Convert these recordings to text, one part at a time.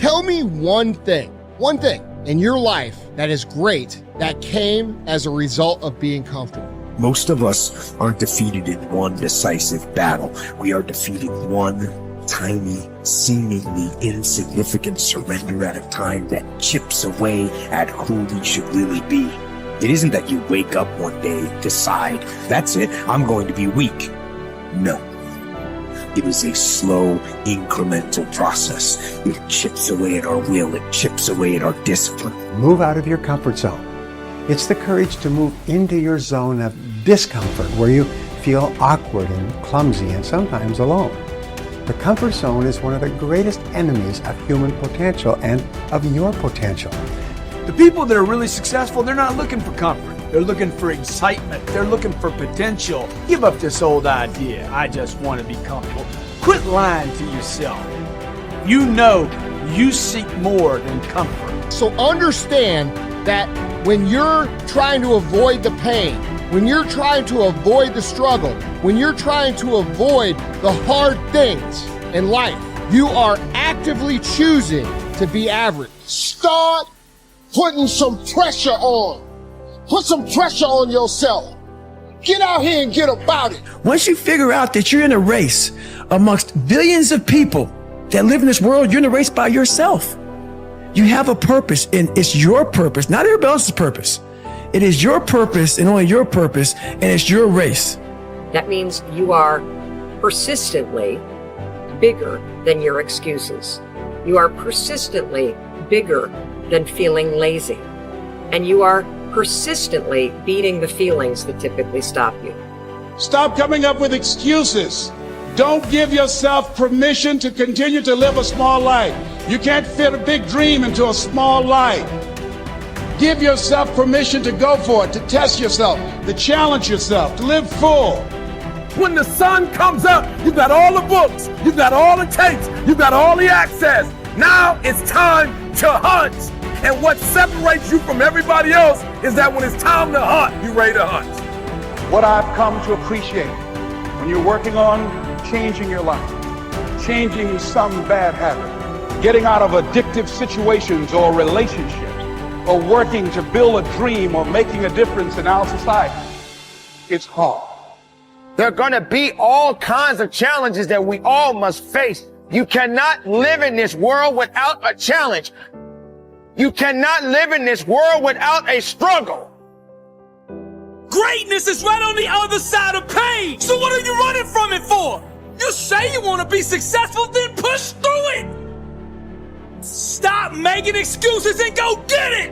Tell me one thing in your life that is great that came as a result of being comfortable. Most of us aren't defeated in one decisive battle. We are defeated one tiny, seemingly insignificant surrender at a time that chips away at who we should really be. It isn't that you wake up one day, decide, that's it, I'm going to be weak. No. It is a slow, incremental process. It chips away at our will. It chips away at our discipline. Move out of your comfort zone. It's the courage to move into your zone of discomfort where you feel awkward and clumsy and sometimes alone. The comfort zone is one of the greatest enemies of human potential and of your potential. The people that are really successful, they're not looking for comfort. They're looking for excitement. They're looking for potential. Give up this old idea, I just want to be comfortable. Quit lying to yourself. You know you seek more than comfort. So understand that when you're trying to avoid the pain, when you're trying to avoid the struggle, when you're trying to avoid the hard things in life, you are actively choosing to be average. Start putting some pressure on. Put some pressure on yourself. Get out here and get about it. Once you figure out that you're in a race amongst billions of people that live in this world, you're in a race by yourself. You have a purpose, and it's your purpose, not everybody else's purpose. It is your purpose and only your purpose, and it's your race. That means you are persistently bigger than your excuses. You are persistently bigger than feeling lazy. And you are persistently beating the feelings that typically stop you. Stop coming up with excuses. Don't give yourself permission to continue to live a small life. You can't fit a big dream into a small life. Give yourself permission to go for it, to test yourself, to challenge yourself, to live full. When the sun comes up, you've got all the books, you've got all the tapes, you've got all the access. Now it's time to hunt. And what separates you from everybody else is that when it's time to hunt, you're ready to hunt. What I've come to appreciate when you're working on changing your life, changing some bad habit, getting out of addictive situations or relationships, or working to build a dream or making a difference in our society, it's hard. There are going to be all kinds of challenges that we all must face. You cannot live in this world without a challenge. You cannot live in this world without a struggle. Greatness is right on the other side of pain. So what are you running from it for? You say you want to be successful, then push through it. Stop making excuses and go get it.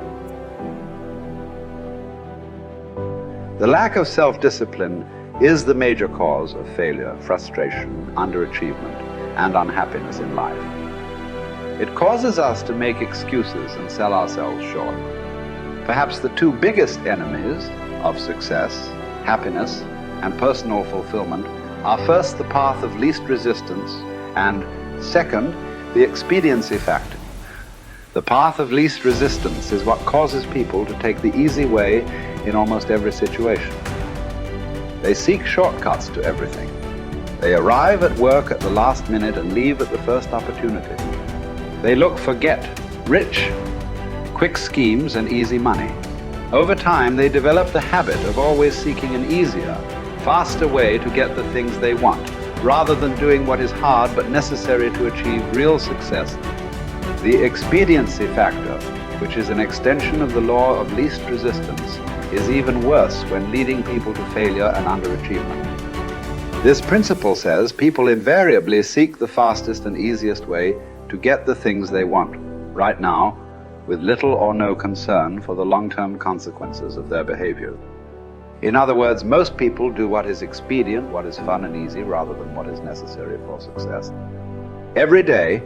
The lack of self-discipline is the major cause of failure, frustration, underachievement, and unhappiness in life. It causes us to make excuses and sell ourselves short. Perhaps the two biggest enemies of success, happiness, and personal fulfillment are first the path of least resistance and second, the expediency factor. The path of least resistance is what causes people to take the easy way in almost every situation. They seek shortcuts to everything. They arrive at work at the last minute and leave at the first opportunity. They look for get-rich, quick schemes and easy money. Over time, they develop the habit of always seeking an easier, faster way to get the things they want, rather than doing what is hard but necessary to achieve real success. The expediency factor, which is an extension of the law of least resistance, is even worse when leading people to failure and underachievement. This principle says people invariably seek the fastest and easiest way to get the things they want, right now, with little or no concern for the long-term consequences of their behavior. In other words, most people do what is expedient, what is fun and easy, rather than what is necessary for success. Every day,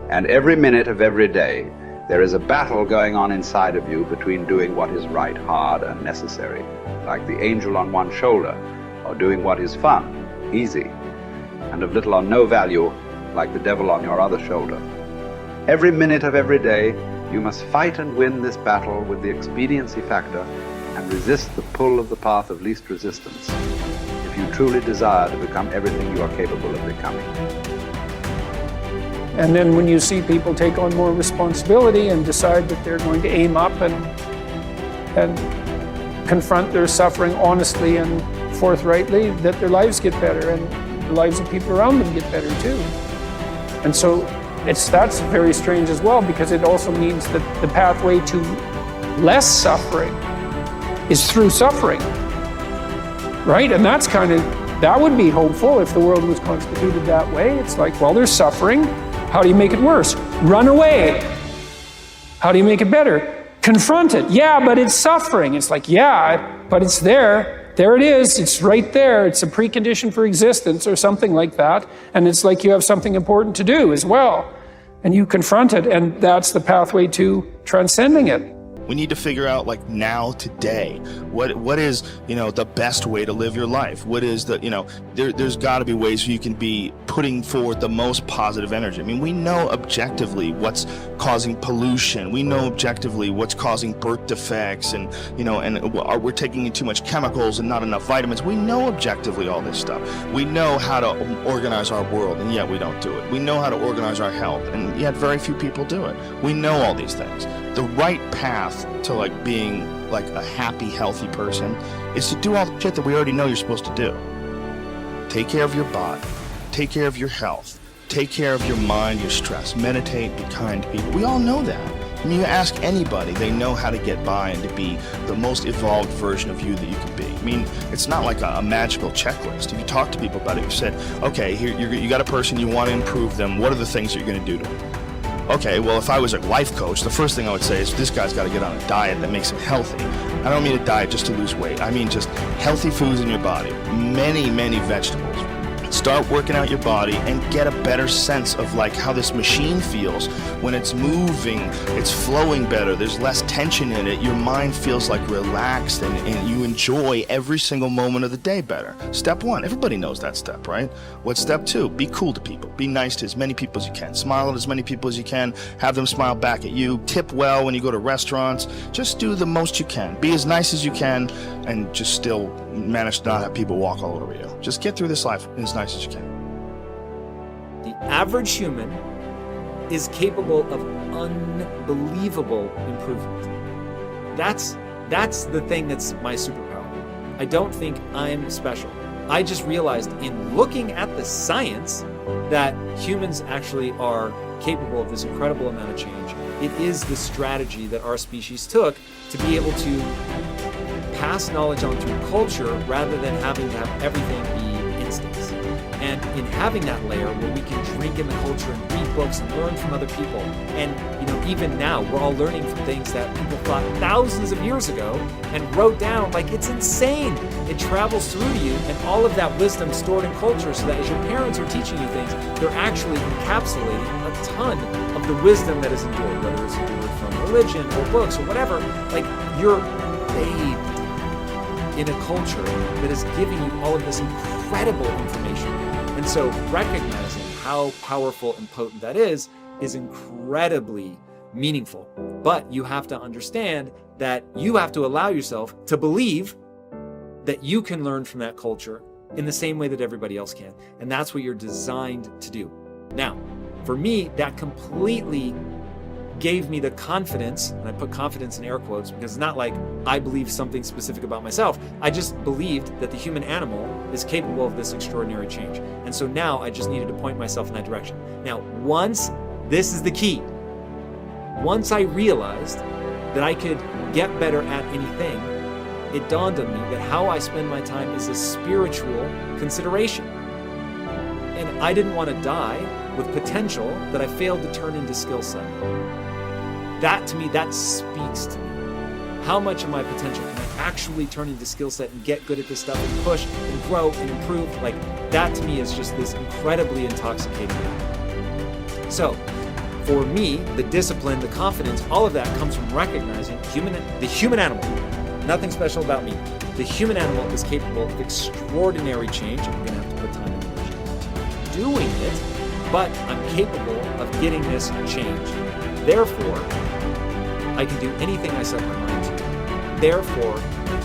and every minute of every day, there is a battle going on inside of you between doing what is right, hard, and necessary, like the angel on one shoulder, or doing what is fun, easy, and of little or no value, like the devil on your other shoulder. Every minute of every day, you must fight and win this battle with the expediency factor and resist the pull of the path of least resistance if you truly desire to become everything you are capable of becoming. And then when you see people take on more responsibility and decide that they're going to aim up and confront their suffering honestly and forthrightly, that their lives get better and the lives of people around them get better too. And so that's very strange as well, because it also means that the pathway to less suffering is through suffering, right? And that would be hopeful if the world was constituted that way. It's like, well, there's suffering. How do you make it worse? Run away. How do you make it better? Confront it. Yeah, but it's suffering. It's like, yeah, but it's there. There it is. It's right there. It's a precondition for existence or something like that. And it's like you have something important to do as well. And you confront it, and that's the pathway to transcending it. We need to figure out, like, now, today, what is, the best way to live your life? What is there's got to be ways you can be putting forward the most positive energy. I mean, we know objectively what's causing pollution. We know objectively what's causing birth defects, and we're taking in too much chemicals and not enough vitamins. We know objectively all this stuff. We know how to organize our world, and yet we don't do it. We know how to organize our health, and yet very few people do it. We know all these things. The right path to being a happy, healthy person is to do all the shit that we already know you're supposed to do. Take care of your body, take care of your health, take care of your mind, your stress, meditate, be kind to people. We all know that. I mean, you ask anybody, they know how to get by and to be the most evolved version of you that you can be. I mean, it's not like a magical checklist. If you talk to people about it, you said, okay, here you got a person, you want to improve them, what are the things you're going to do to them? Okay, well, if I was a life coach, the first thing I would say is this guy's got to get on a diet that makes him healthy. I don't mean a diet just to lose weight. I mean just healthy foods in your body, many, many vegetables. Start working out your body and get a better sense of how this machine feels when it's moving, it's flowing better, there's less tension in it, your mind feels relaxed and you enjoy every single moment of the day better. Step 1, everybody knows that step, right? What's step 2? Be cool to people. Be nice to as many people as you can. Smile at as many people as you can. Have them smile back at you. Tip well when you go to restaurants. Just do the most you can. Be as nice as you can and just still manage to not have people walk all over you. Just get through this life as nice as you can. The average human is capable of unbelievable improvement. That's the thing that's my superpower. I don't think I'm special. I just realized in looking at the science that humans actually are capable of this incredible amount of change. It is the strategy that our species took to be able to pass knowledge on through culture rather than having to have everything be instincts. And in having that layer where we can drink in the culture and read books and learn from other people, and even now we're all learning from things that people thought thousands of years ago and wrote down. It's insane. It travels through you, and all of that wisdom stored in culture, so that as your parents are teaching you things, they're actually encapsulating a ton of the wisdom that is endured, whether it's endured from religion or books or whatever. You're bathed in a culture that is giving you all of this incredible information. And so recognizing how powerful and potent that is incredibly meaningful. But you have to understand that you have to allow yourself to believe that you can learn from that culture in the same way that everybody else can. And that's what you're designed to do. Now, for me, that completely gave me the confidence, and I put confidence in air quotes because it's not like I believe something specific about myself. I just believed that the human animal is capable of this extraordinary change. And so now I just needed to point myself in that direction. Now, this is the key. Once I realized that I could get better at anything, it dawned on me that how I spend my time is a spiritual consideration. And I didn't want to die with potential that I failed to turn into skill set. That to me, that speaks to me. How much of my potential can I actually turn into skill set and get good at this stuff and push and grow and improve? That to me is just this incredibly intoxicating thing. So for me, the discipline, the confidence, all of that comes from recognizing the human animal. Nothing special about me. The human animal is capable of extraordinary change. I'm going to have to put time and energy into doing it, but I'm capable of getting this change. Therefore, I can do anything I set my mind to. Therefore,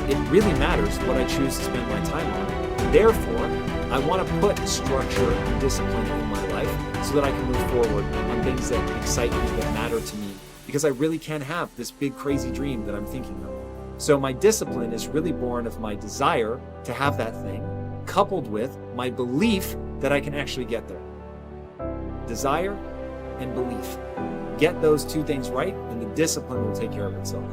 it really matters what I choose to spend my time on. Therefore, I want to put structure and discipline in my life so that I can move forward on things that excite me, that matter to me, because I really can have this big crazy dream that I'm thinking of. So my discipline is really born of my desire to have that thing, coupled with my belief that I can actually get there. Desire and belief. Get those two things right, and the discipline will take care of itself.